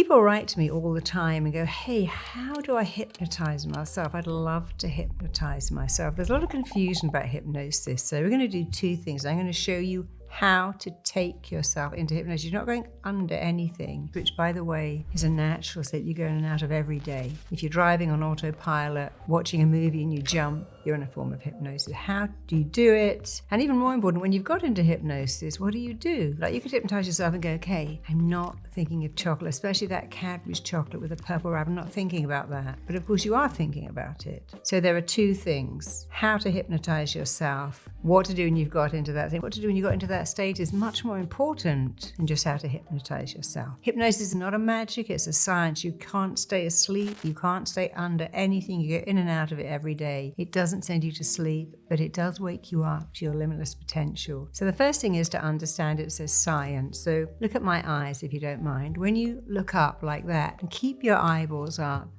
People write to me all the time and go, hey, how do I hypnotize myself? I'd love to hypnotize myself. There's a lot of confusion about hypnosis. So we're going to do two things. I'm going to show you how to take yourself into hypnosis. You're not going under anything, which, by the way, is a natural state you go in and out of every day. If you're driving on autopilot, watching a movie and you jump, you're in a form of hypnosis. How do you do it? And even more important, when you've got into hypnosis, what do? Like, you could hypnotize yourself and go, okay, I'm not thinking of chocolate, especially that Cadbury's chocolate with a purple wrap. I'm not thinking about that. But of course you are thinking about it. So there are two things: how to hypnotize yourself, what to do when you've got into that thing. What to do when you got into that state is much more important than just how to hypnotize yourself. Hypnosis is not a magic, it's a science. You can't stay asleep, you can't stay under anything. You go in and out of it every day. It doesn't send you to sleep, but it does wake you up to your limitless potential. So the first thing is to understand it's a science. So look at my eyes if you don't mind. When you look up like that, and keep your eyeballs up,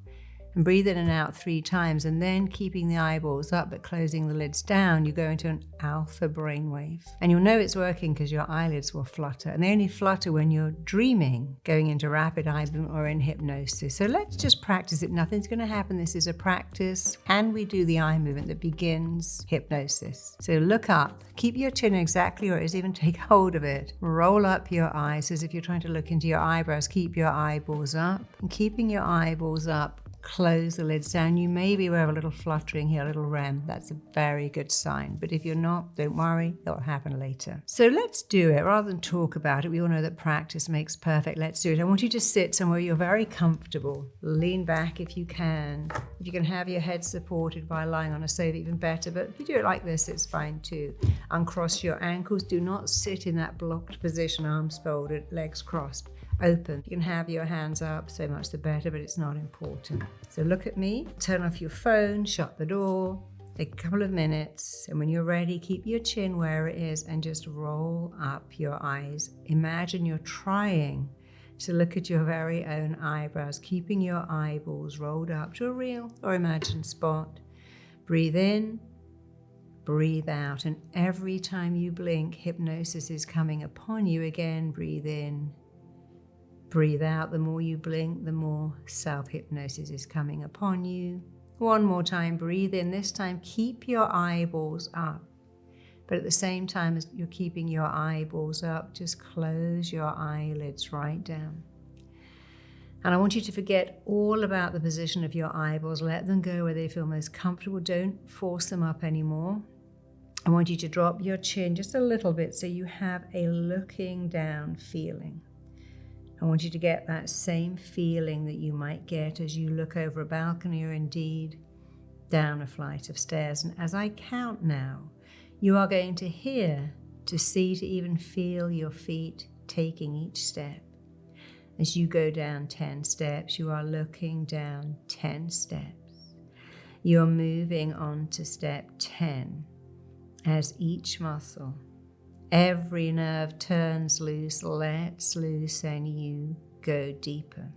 and breathe in and out 3 times, and then keeping the eyeballs up but closing the lids down, you go into an alpha brainwave. And you'll know it's working because your eyelids will flutter. And they only flutter when you're dreaming, going into rapid eye movement or in hypnosis. So let's just practice it. Nothing's going to happen. This is a practice. Can we do the eye movement that begins hypnosis? So look up. Keep your chin exactly where it is. Even take hold of it. Roll up your eyes as if you're trying to look into your eyebrows. Keep your eyeballs up. And keeping your eyeballs up, close the lids down. You may be aware of a little fluttering here, a little REM. That's a very good sign. But if you're not, don't worry, it'll happen later. So let's do it. Rather than talk about it, we all know that practice makes perfect. Let's do it. I want you to sit somewhere you're very comfortable. Lean back if you can. If you can have your head supported by lying on a sofa, even better. But if you do it like this, it's fine too. Uncross your ankles. Do not sit in that blocked position, arms folded, legs crossed. Open. You can have your hands up, so much the better, but it's not important. So look at me, turn off your phone, shut the door, take a couple of minutes, and when you're ready, keep your chin where it is and just roll up your eyes. Imagine you're trying to look at your very own eyebrows, keeping your eyeballs rolled up to a real or imagined spot. Breathe in, breathe out, and every time you blink, hypnosis is coming upon you. Again, breathe in, breathe out. The more you blink, the more self-hypnosis is coming upon you. One more time, breathe in. This time, keep your eyeballs up. But at the same time as you're keeping your eyeballs up, just close your eyelids right down. And I want you to forget all about the position of your eyeballs. Let them go where they feel most comfortable. Don't force them up anymore. I want you to drop your chin just a little bit so you have a looking down feeling. I want you to get that same feeling that you might get as you look over a balcony or indeed down a flight of stairs. And as I count now, you are going to hear, to see, to even feel your feet taking each step. As you go down 10 steps, you are looking down 10 steps. You're moving on to step 10 as each muscle, every nerve turns loose, lets loose, and you go deeper.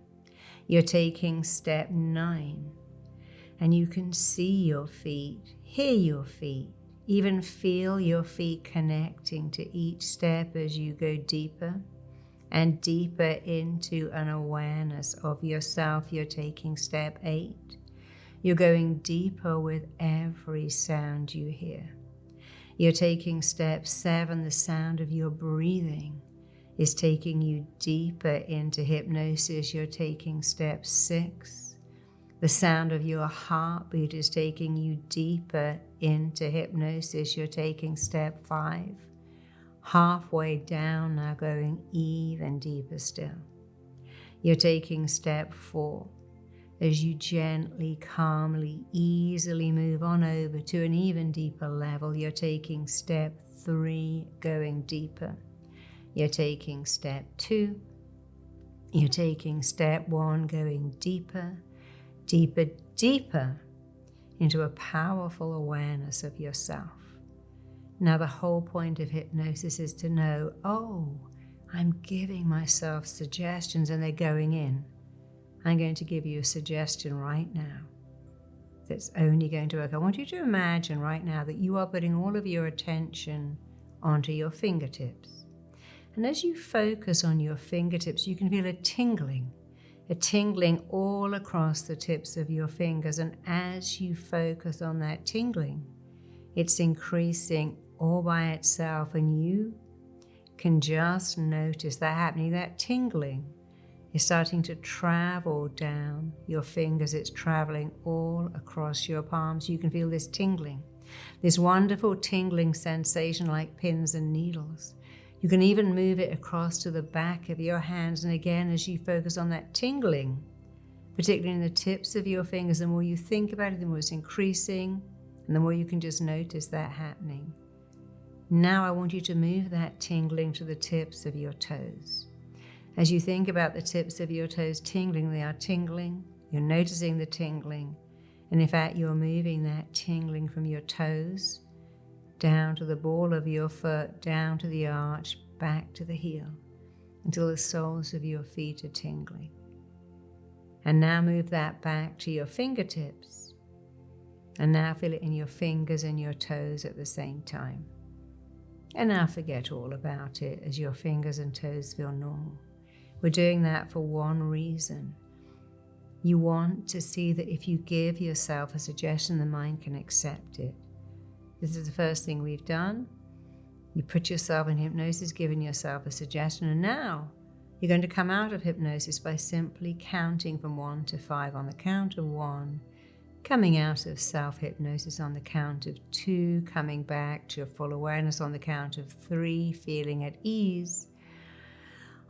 You're taking step 9, and you can see your feet, hear your feet, even feel your feet connecting to each step as you go deeper and deeper into an awareness of yourself. You're taking step 8. You're going deeper with every sound you hear. You're taking step 7, the sound of your breathing is taking you deeper into hypnosis. You're taking step 6. The sound of your heartbeat is taking you deeper into hypnosis. You're taking step 5. Halfway down now, going even deeper still. You're taking step 4. As you gently, calmly, easily move on over to an even deeper level, you're taking step 3, going deeper. You're taking step 2. You're taking step 1, going deeper, deeper, deeper into a powerful awareness of yourself. Now, the whole point of hypnosis is to know, oh, I'm giving myself suggestions and they're going in. I'm going to give you a suggestion right now that's only going to work. I want you to imagine right now that you are putting all of your attention onto your fingertips. And as you focus on your fingertips, you can feel a tingling a tingling all across the tips of your fingers. And as you focus on that tingling, it's increasing all by itself, and you can just notice that happening. That tingling is starting to travel down your fingers. It's traveling all across your palms. You can feel this tingling, this wonderful tingling sensation like pins and needles. You can even move it across to the back of your hands. And again, as you focus on that tingling, particularly in the tips of your fingers, the more you think about it, the more it's increasing, and the more you can just notice that happening. Now I want you to move that tingling to the tips of your toes. As you think about the tips of your toes tingling, they are tingling. You're noticing the tingling. And in fact, you're moving that tingling from your toes down to the ball of your foot, down to the arch, back to the heel, until the soles of your feet are tingling. And now move that back to your fingertips. And now feel it in your fingers and your toes at the same time. And now forget all about it as your fingers and toes feel normal. We're doing that for one reason. You want to see that if you give yourself a suggestion, the mind can accept it. This is the first thing we've done. You put yourself in hypnosis, giving yourself a suggestion, and now you're going to come out of hypnosis by simply counting from 1 to 5. On the count of 1, coming out of self-hypnosis. On the count of 2, coming back to your full awareness. On the count of 3, feeling at ease.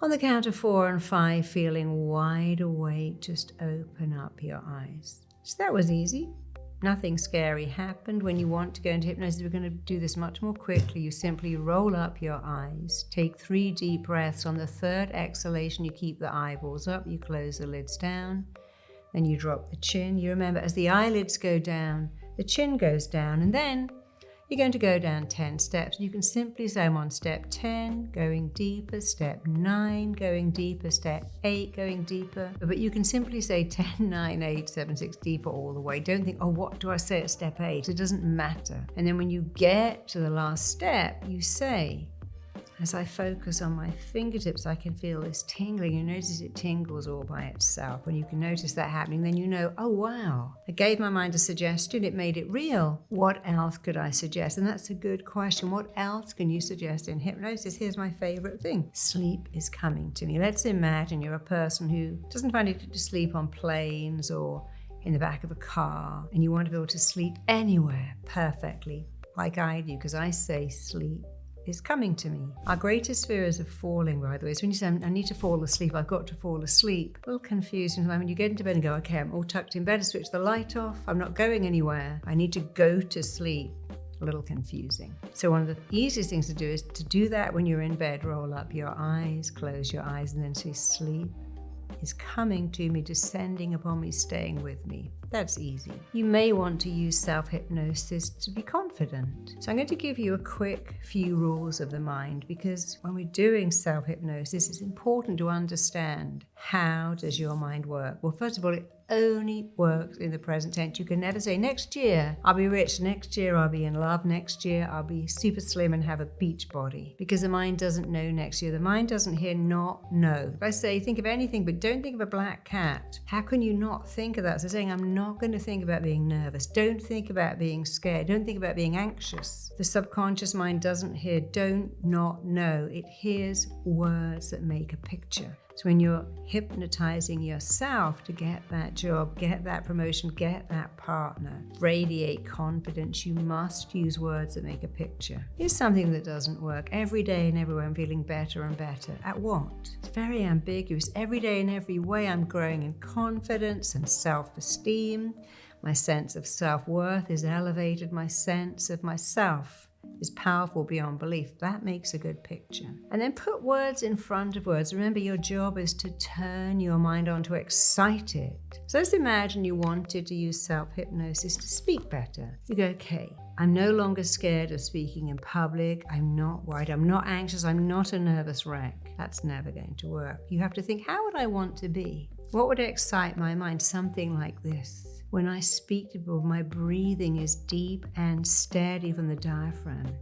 On the count of 4 and 5, feeling wide awake, just open up your eyes. So that was easy. Nothing scary happened. When you want to go into hypnosis, we're going to do this much more quickly. You simply roll up your eyes, take 3 deep breaths. On the third exhalation, you keep the eyeballs up, you close the lids down, then you drop the chin. You remember, as the eyelids go down, the chin goes down, and then you're going to go down 10 steps. You can simply say, I'm on step 10, going deeper, step 9, going deeper, step 8, going deeper. But you can simply say 10, 9, 8, 7, 6, deeper all the way. Don't think, oh, what do I say at step 8? It doesn't matter. And then when you get to the last step, you say, as I focus on my fingertips, I can feel this tingling. You notice it tingles all by itself. When you can notice that happening, then you know, oh wow, I gave my mind a suggestion, it made it real. What else could I suggest? And that's a good question. What else can you suggest in hypnosis? Here's my favorite thing. Sleep is coming to me. Let's imagine you're a person who doesn't find it to sleep on planes or in the back of a car, and you want to be able to sleep anywhere perfectly, like I do, because I say sleep is coming to me. Our greatest fear is of falling, by the way. So when you say, I need to fall asleep, I've got to fall asleep, a little confusing. When you get into bed and go, okay, I'm all tucked in bed, switch the light off, I'm not going anywhere, I need to go to sleep. A little confusing. So one of the easiest things to do is to do that when you're in bed. Roll up your eyes, close your eyes, and then say, sleep is coming to me, descending upon me, staying with me. That's easy. You may want to use self-hypnosis to be confident. So I'm going to give you a quick few rules of the mind, because when we're doing self-hypnosis, it's important to understand, how does your mind work? Well, first of all, it only works in the present tense. You can never say, next year I'll be rich, next year I'll be in love, next year I'll be super slim and have a beach body, because the mind doesn't know next year. The mind doesn't hear not know. If I say, think of anything, but don't think of a black cat, how can you not think of that? So saying, I'm not going to think about being nervous. Don't think about being scared. Don't think about being anxious. The subconscious mind doesn't hear don't not know. It hears words that make a picture. So when you're hypnotizing yourself to get that job, get that promotion, get that partner, radiate confidence, you must use words that make a picture. Here's something that doesn't work. Every day and everywhere I'm feeling better and better. At what? It's very ambiguous. Every day in every way I'm growing in confidence and self-esteem. My sense of self-worth is elevated. My sense of myself is powerful beyond belief. That makes a good picture. And then put words in front of words. Remember, your job is to turn your mind on, to excite it. So let's imagine you wanted to use self-hypnosis to speak better. You go, okay, I'm no longer scared of speaking in public. I'm not worried. I'm not anxious. I'm not a nervous wreck. That's never going to work. You have to think, how would I want to be? What would excite my mind? Something like this. When I speak to people, my breathing is deep and steady from the diaphragm.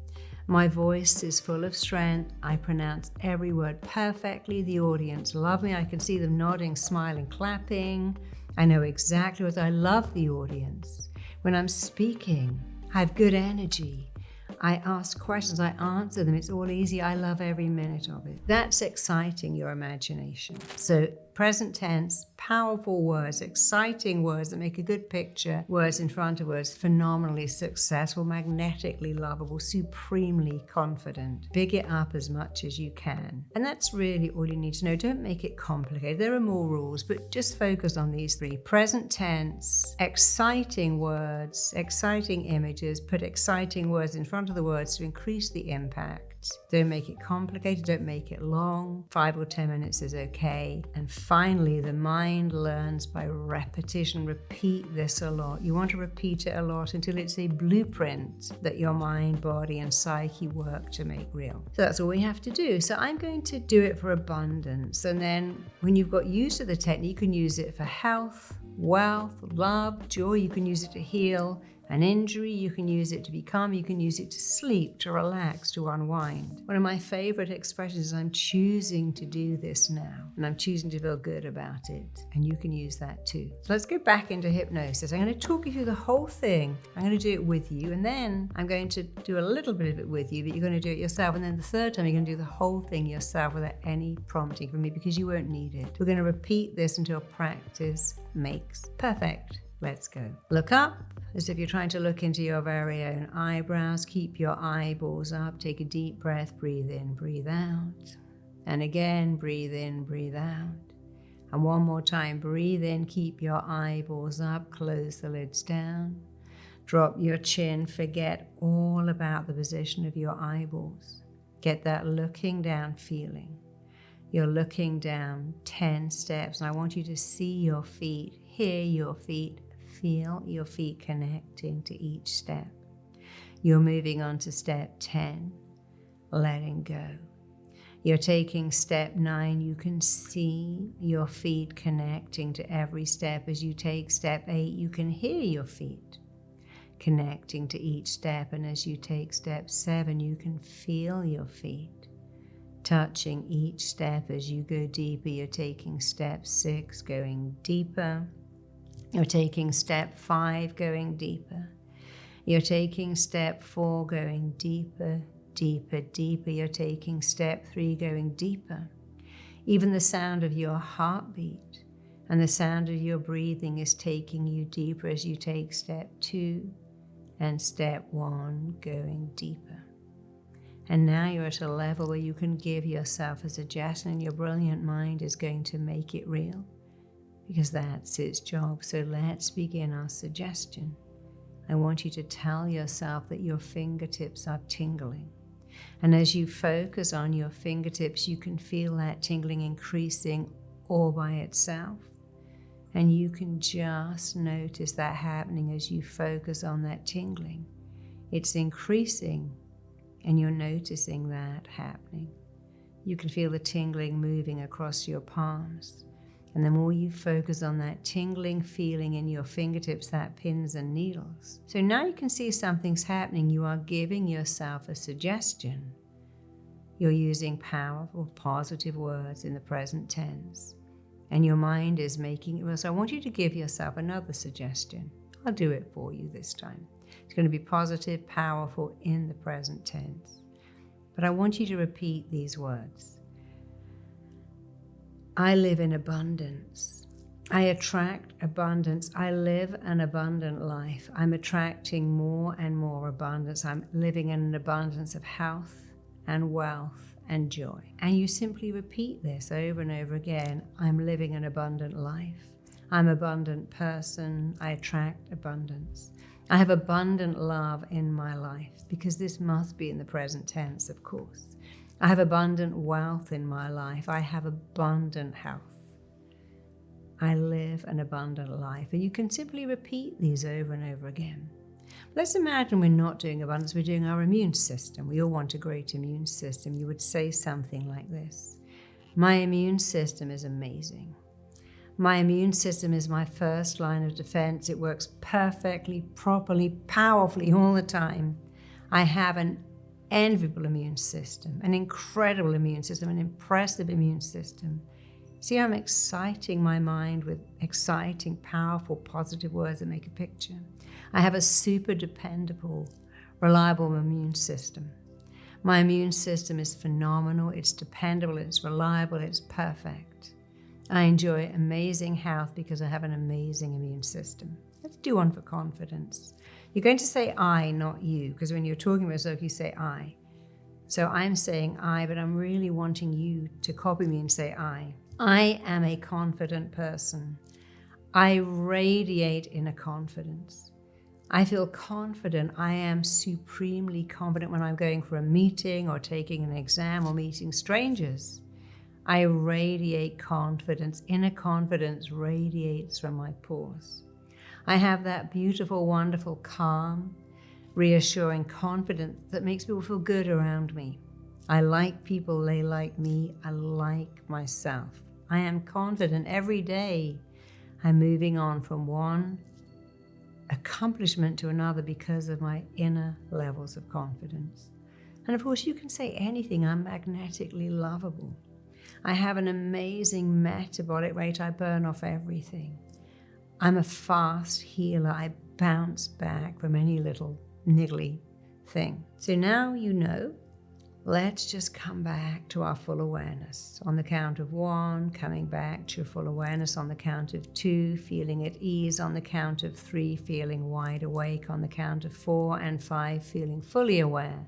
My voice is full of strength. I pronounce every word perfectly. The audience love me. I can see them nodding, smiling, clapping. I know exactly what I love the audience. When I'm speaking, I have good energy. I ask questions, I answer them. It's all easy. I love every minute of it. That's exciting your imagination. So present tense, powerful words, exciting words that make a good picture, words in front of words, phenomenally successful, magnetically lovable, supremely confident. Big it up as much as you can. And that's really all you need to know. Don't make it complicated. There are more rules, but just focus on these three. Present tense, exciting words, exciting images, put exciting words in front of the words to increase the impact. Don't make it complicated, don't make it long. 5 or 10 minutes is okay. And finally, the mind learns by repetition. Repeat this a lot. You want to repeat it a lot until it's a blueprint that your mind, body, and psyche work to make real. So that's all we have to do. So I'm going to do it for abundance. And then when you've got used to the technique, you can use it for health, wealth, love, joy. You can use it to heal an injury, you can use it to be calm, you can use it to sleep, to relax, to unwind. One of my favorite expressions is I'm choosing to do this now, and I'm choosing to feel good about it, and you can use that too. So let's go back into hypnosis. I'm going to talk you through the whole thing. I'm going to do it with you, and then I'm going to do a little bit of it with you, but you're going to do it yourself, and then the third time you're going to do the whole thing yourself without any prompting from me, because you won't need it. We're going to repeat this until practice makes perfect. Let's go. Look up as if you're trying to look into your very own eyebrows. Keep your eyeballs up. Take a deep breath. Breathe in, breathe out. And again, breathe in, breathe out. And one more time, breathe in. Keep your eyeballs up. Close the lids down. Drop your chin. Forget all about the position of your eyeballs. Get that looking down feeling. You're looking down 10 steps. And I want you to see your feet, hear your feet, feel your feet connecting to each step. You're moving on to step 10, letting go. You're taking step 9. You can see your feet connecting to every step. As you take step 8, you can hear your feet connecting to each step. And as you take step 7, you can feel your feet touching each step. As you go deeper, you're taking step 6, going deeper. You're taking step 5, going deeper. You're taking step 4, going deeper, deeper, deeper. You're taking step 3, going deeper. Even the sound of your heartbeat and the sound of your breathing is taking you deeper as you take step 2 and step 1, going deeper. And now you're at a level where you can give yourself a suggestion, and your brilliant mind is going to make it real, because that's its job. So let's begin our suggestion. I want you to tell yourself that your fingertips are tingling. And as you focus on your fingertips, you can feel that tingling increasing all by itself. And you can just notice that happening as you focus on that tingling. It's increasing, and you're noticing that happening. You can feel the tingling moving across your palms. And the more you focus on that tingling feeling in your fingertips, that pins and needles. So now you can see something's happening. You are giving yourself a suggestion. You're using powerful, positive words in the present tense. And your mind is making it real. So I want you to give yourself another suggestion. I'll do it for you this time. It's going to be positive, powerful in the present tense. But I want you to repeat these words. I live in abundance. I attract abundance. I live an abundant life. I'm attracting more and more abundance. I'm living in an abundance of health and wealth and joy. And you simply repeat this over and over again. I'm living an abundant life. I'm an abundant person. I attract abundance. I have abundant love in my life, because this must be in the present tense, of course. I have abundant wealth in my life. I have abundant health. I live an abundant life. And you can simply repeat these over and over again. Let's imagine we're not doing abundance, we're doing our immune system. We all want a great immune system. You would say something like this. My immune system is amazing. My immune system is my first line of defense. It works perfectly, properly, powerfully all the time. I have an enviable immune system, an incredible immune system, an impressive immune system. See how I'm exciting my mind with exciting, powerful, positive words that make a picture. I have a super dependable, reliable immune system. My immune system is phenomenal, it's dependable, it's reliable, it's perfect. I enjoy amazing health because I have an amazing immune system. Let's do one for confidence. You're going to say I, not you, because when you're talking about yourself, you say I. So I'm saying I, but I'm really wanting you to copy me and say I. I am a confident person. I radiate inner confidence. I feel confident. I am supremely confident when I'm going for a meeting or taking an exam or meeting strangers. I radiate confidence. Inner confidence radiates from my pores. I have that beautiful, wonderful, calm, reassuring confidence that makes people feel good around me. I like people, they like me, I like myself. I am confident every day. I'm moving on from one accomplishment to another because of my inner levels of confidence. And of course, you can say anything. I'm magnetically lovable. I have an amazing metabolic rate. I burn off everything. I'm a fast healer. I bounce back from any little niggly thing. So now you know. Let's just come back to our full awareness. On the count of 1, coming back to your full awareness. On the count of 2, feeling at ease. On the count of 3, feeling wide awake. On the count of 4 and 5, feeling fully aware.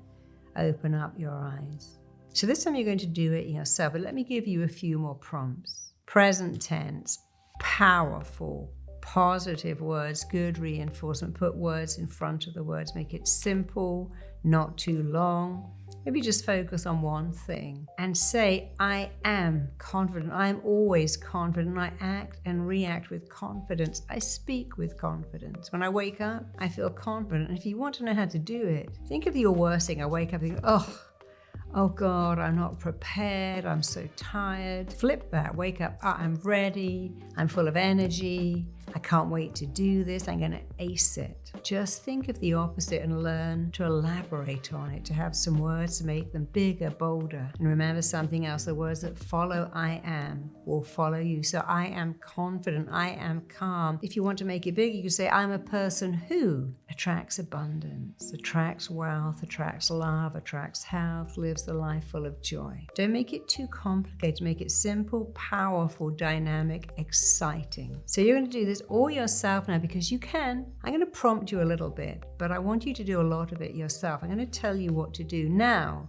Open up your eyes. So this time you're going to do it yourself, but let me give you a few more prompts. Present tense, powerful, positive words, good reinforcement. Put words in front of the words. Make it simple, not too long. Maybe just focus on one thing and say, I am confident. I am always confident. I act and react with confidence. I speak with confidence. When I wake up, I feel confident. And if you want to know how to do it, think of your worst thing. I wake up and think, oh God, I'm not prepared. I'm so tired. Flip that. Wake up. I'm ready. I'm full of energy. I can't wait to do this. I'm going to ace it. Just think of the opposite and learn to elaborate on it, to have some words to make them bigger, bolder. And remember something else. The words that follow I am will follow you. So I am confident. I am calm. If you want to make it bigger, you can say I'm a person who attracts abundance, attracts wealth, attracts love, attracts health, lives the life full of joy. Don't make it too complicated. Make it simple, powerful, dynamic, exciting. So you're going to do this all yourself now because you can. I'm going to prompt you a little bit, but I want you to do a lot of it yourself. I'm going to tell you what to do now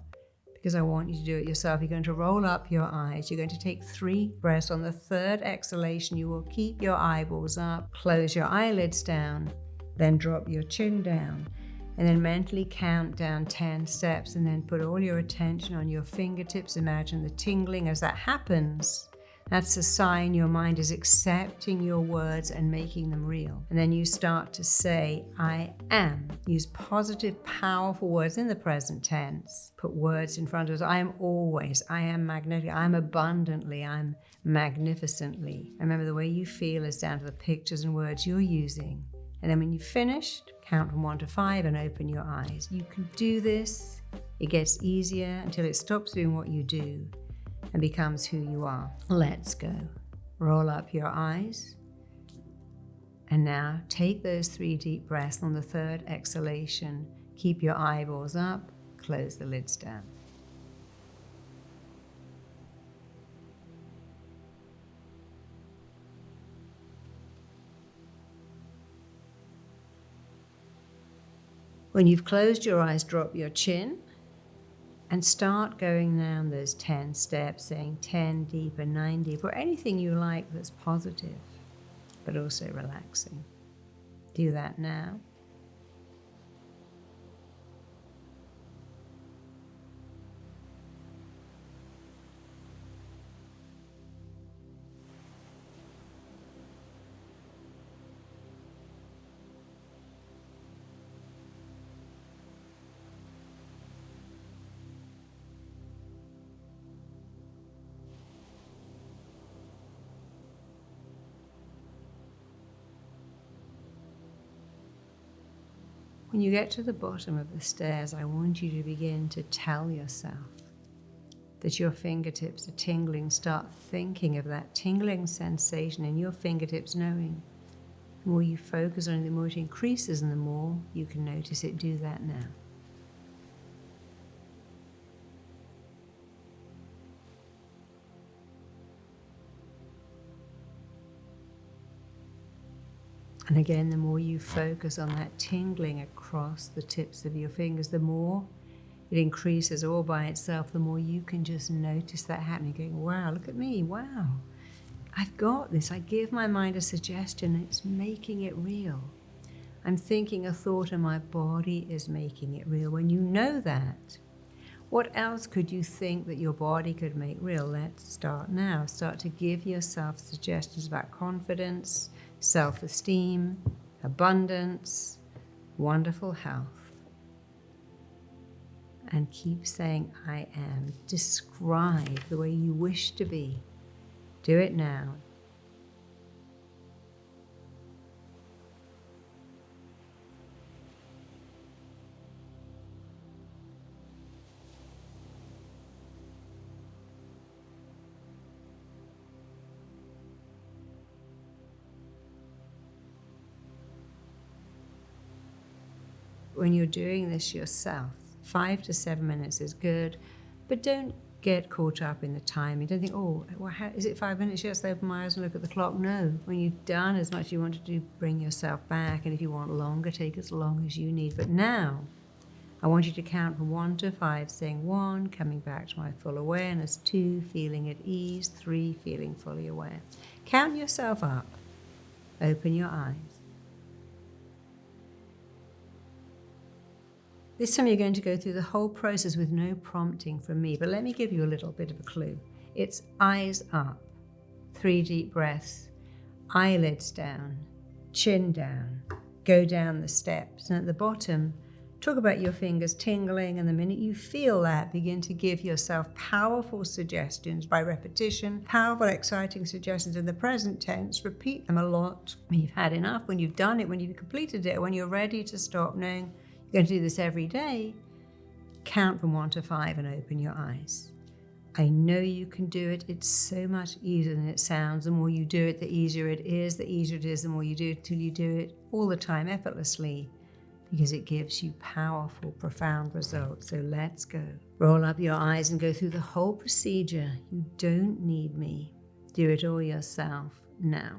because I want you to do it yourself. You're going to roll up your eyes. You're going to take 3 breaths. On the 3rd exhalation, you will keep your eyeballs up, close your eyelids down, then drop your chin down. And then mentally count down 10 steps and then put all your attention on your fingertips. Imagine the tingling as that happens. That's a sign your mind is accepting your words and making them real. And then you start to say, I am. Use positive, powerful words in the present tense. Put words in front of us. I am always. I am magnetic. I'm abundantly. I'm magnificently. Remember, the way you feel is down to the pictures and words you're using. And then when you've finished, count from 1 to 5 and open your eyes. You can do this. It gets easier until it stops doing what you do and becomes who you are. Let's go. Roll up your eyes. And now take those 3 deep breaths. On the 3rd exhalation, keep your eyeballs up, close the lids down. When you've closed your eyes, drop your chin and start going down those 10 steps, saying 10 deeper, 9 deeper, or anything you like that's positive, but also relaxing. Do that now. When you get to the bottom of the stairs, I want you to begin to tell yourself that your fingertips are tingling. Start thinking of that tingling sensation in your fingertips, knowing the more you focus on it, the more it increases, and the more you can notice it. Do that now. And again, the more you focus on that tingling across the tips of your fingers, the more it increases all by itself, the more you can just notice that happening, going, wow, look at me, wow, I've got this. I give my mind a suggestion, and it's making it real. I'm thinking a thought and my body is making it real. When you know that, what else could you think that your body could make real? Let's start now. Start to give yourself suggestions about confidence, self-esteem, abundance, wonderful health. And keep saying, I am. Describe the way you wish to be. Do it now. When you're doing this yourself, 5 to 7 minutes is good, but don't get caught up in the timing. Don't think, oh, well, is it 5 minutes? Yes, open my eyes and look at the clock. No, when you've done as much as you want to do, bring yourself back. And if you want longer, take as long as you need. But now, I want you to count from 1 to 5, saying 1, coming back to my full awareness, 2, feeling at ease, 3, feeling fully aware. Count yourself up. Open your eyes. This time you're going to go through the whole process with no prompting from me, but let me give you a little bit of a clue. It's eyes up, 3 deep breaths, eyelids down, chin down, go down the steps, and at the bottom, talk about your fingers tingling, and the minute you feel that, begin to give yourself powerful suggestions by repetition, powerful, exciting suggestions in the present tense. Repeat them a lot. When you've had enough, when you've done it, when you've completed it, when you're ready to stop, knowing you're going to do this every day, count from 1 to 5 and open your eyes. I know you can do it. It's so much easier than it sounds. The more you do it, the easier it is. The easier it is, the more you do it, till you do it all the time effortlessly, because it gives you powerful, profound results. So let's go. Roll up your eyes and go through the whole procedure. You don't need me. Do it all yourself now.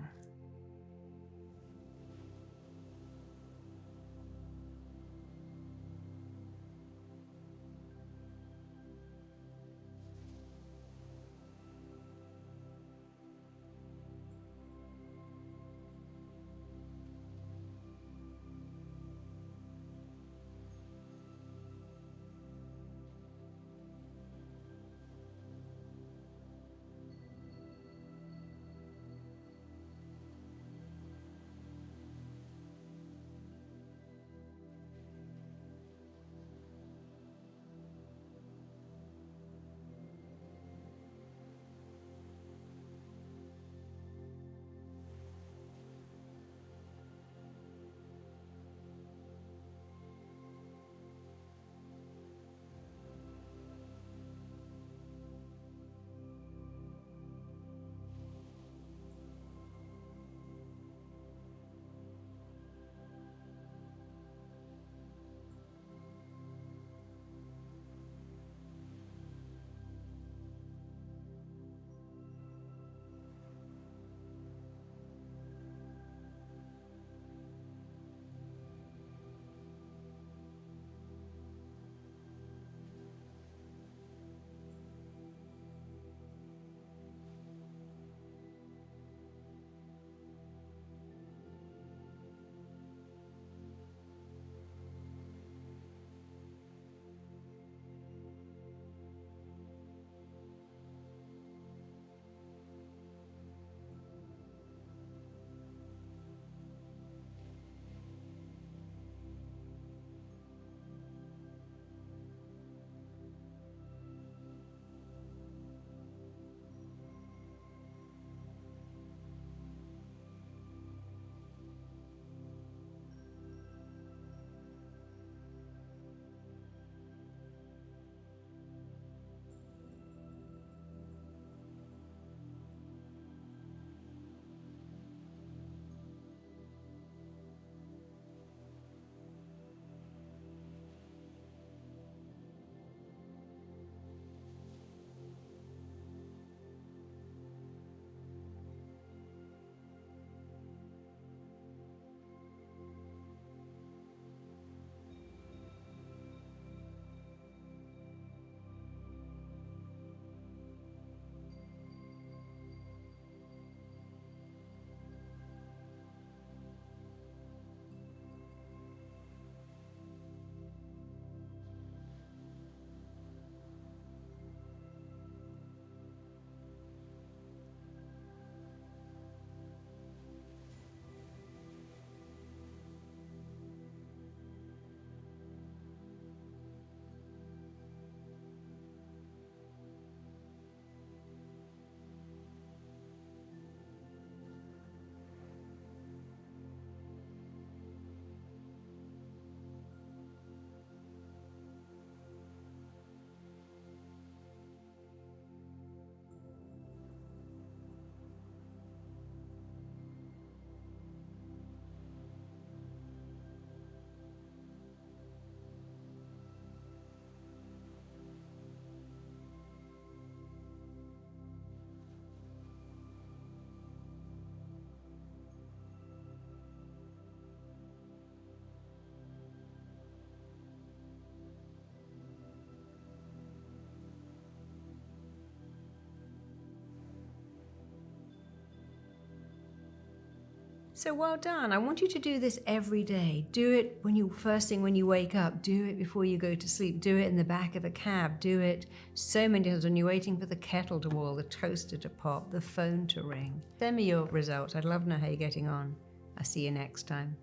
So well done. I want you to do this every day. Do it first thing when you wake up. Do it before you go to sleep. Do it in the back of a cab. Do it so many times when you're waiting for the kettle to boil, the toaster to pop, the phone to ring. Send me your results. I'd love to know how you're getting on. I'll see you next time.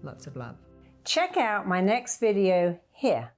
Lots of love. Check out my next video here.